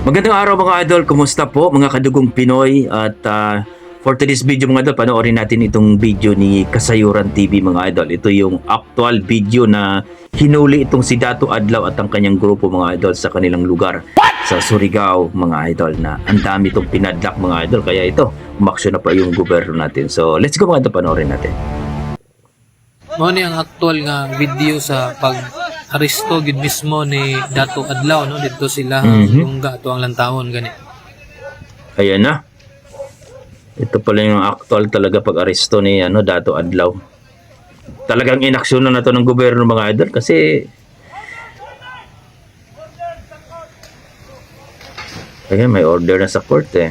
Magandang araw mga idol, kumusta po mga kadugong Pinoy at for today's video mga idol, panoorin natin itong video ni Kasayuran TV mga idol. Ito yung actual video na hinuli itong si Dato Adlaw at ang kanyang grupo mga idol sa kanilang lugar sa Surigao mga idol, na ang dami itong pinadlak mga idol, kaya ito umaksyon na pa yung gobyerno natin. So let's go mga idol, panoorin natin. Mao ni ang actual nga video sa pag-aresto gid mismo ni Dato Adlaw no dito sila lungga to ang lantawon gani. Ayan na. Ito pala yung actual talaga pag-aresto ni Dato Adlaw. Talagang inaksyonan na to ng gobyerno mga idol kasi ayan, may order na sa court eh.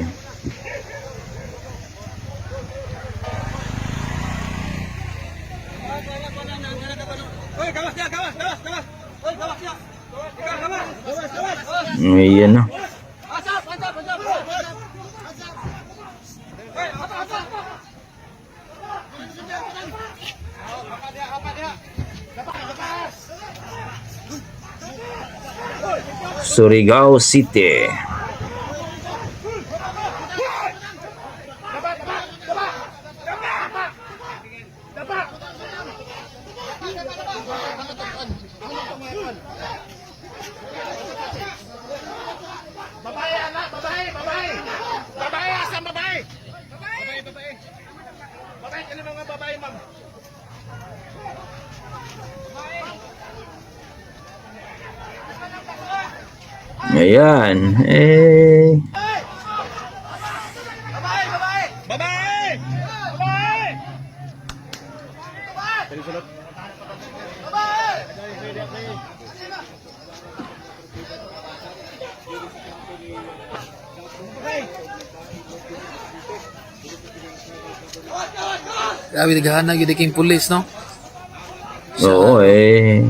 Ayan na. Surigao City. Babae, anak, babae, babae. Babae, asam babae. Babae, babae. Babae, ilan mga babae, ma'am? Ayan. Babae, babae. Babae. Babae. Babae. Grabe naghahanap gid king pulis no. Oo eh.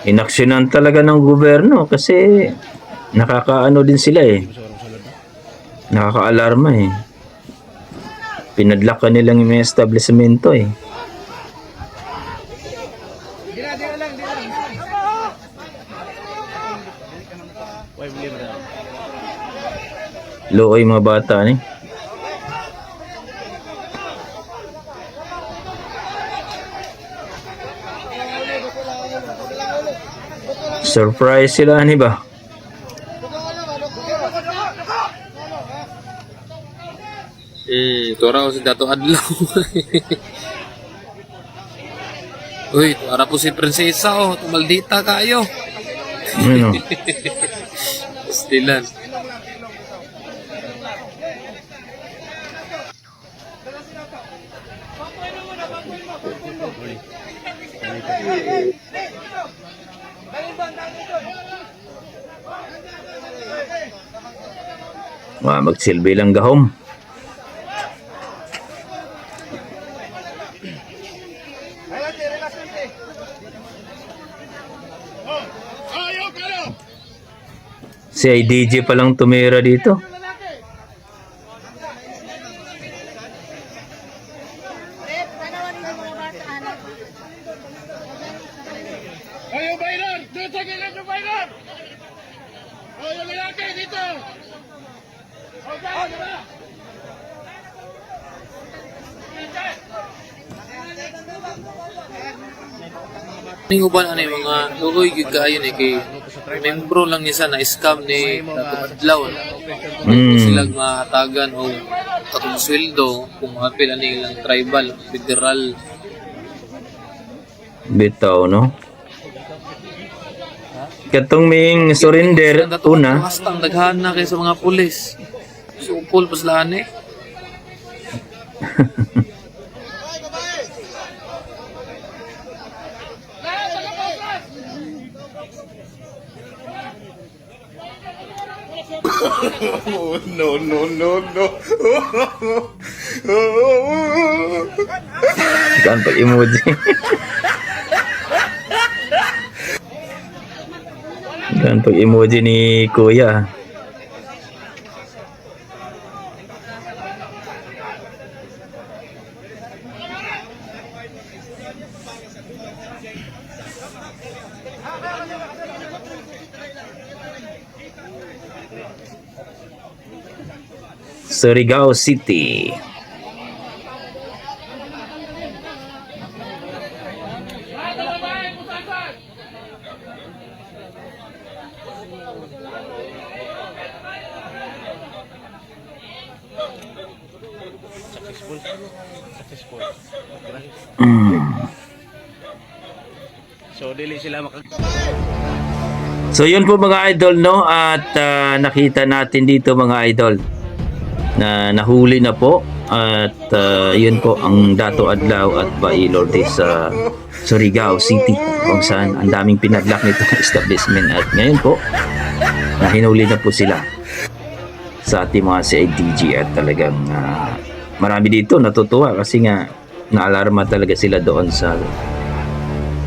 Inaksyonan talaga ng gobyerno kasi nakakaano din sila eh. Nakaka-alarma eh. Pinadlakan nilang yung mga establishmento eh. Looy mga bata ni. Surprise sila ni ba? Tora si Dato Adlaw. Uy, para po si Prinsesa oh, tumaldita kayo. Ano? Stilan. Magsilbi lang gahom. Si IDJ palang tumira dito. Ayo, Bayron! Doon sa gilid yung Bayron! O, yung lalaki dito! O, dyan, diba? Ning uban ano yung mga lugoy gid kaayo ni kay membro lang niya sa na scam ni Dato Adlaw. Silang mahatagan o katong sweldo kung apil ani lang tribal, federal. Bitaw, no? Katong ming surrender una. Basta ang daghan na kay sa mga pulis. Supol pa sila ani. No, no, no, no. Kan pag-emoji. Yan pag emoji ni Kuya. Surigao City. So dili sila So yun po mga idol, no, at nakita natin dito mga idol na nahuli na po, at yun po ang Dato Adlaw at Bailorde sa Surigao City, kung saan ang daming pinadlock nito ng establishment, at ngayon po nahinuli na po sila sa ating mga CIDG, at talagang marami dito natutuwa kasi nga naalarma talaga sila doon sa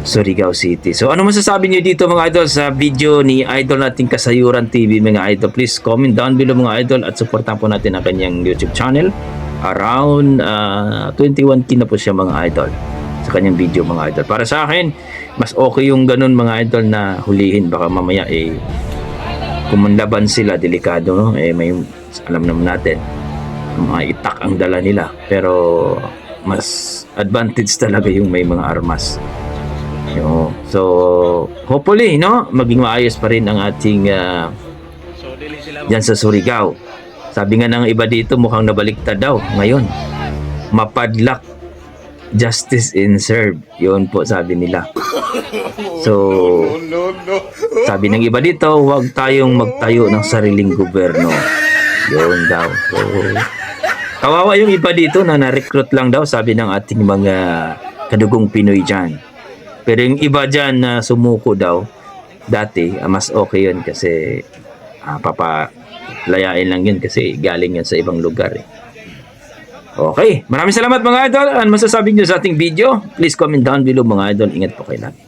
Surigao City. So ano masasabi niyo dito mga idol sa video ni idol nating Kasayuran TV mga idol? Please comment down below mga idol, at supportan po natin ang kanyang YouTube channel. Around 21K na po siya mga idol sa kanyang video mga idol. Para sa akin, mas okay yung ganun mga idol na hulihin, baka mamaya kung manlaban sila, delikado, no? May alam naman natin mga itak ang dala nila, pero mas advantage talaga yung may mga armas. So hopefully, no, maging maayos pa rin ang ating yan sa Surigao. Sabi nga ng iba dito, mukhang nabaliktad daw ngayon. Mapadlock, justice in serve. Yun po sabi nila. So sabi ng iba dito, huwag tayong magtayo ng sariling gobyerno. Yun daw. So kawawa yung iba dito na na-recruit lang daw, sabi ng ating mga kadugong Pinoy dyan. Pero yung iba dyan na sumuko daw dati, mas okay yun kasi papalayain lang yun kasi galing yun sa ibang lugar. Okay, maraming salamat mga idol. Ano masasabi nyo sa ating video? Please comment down below mga idol. Ingat po kayo lahat.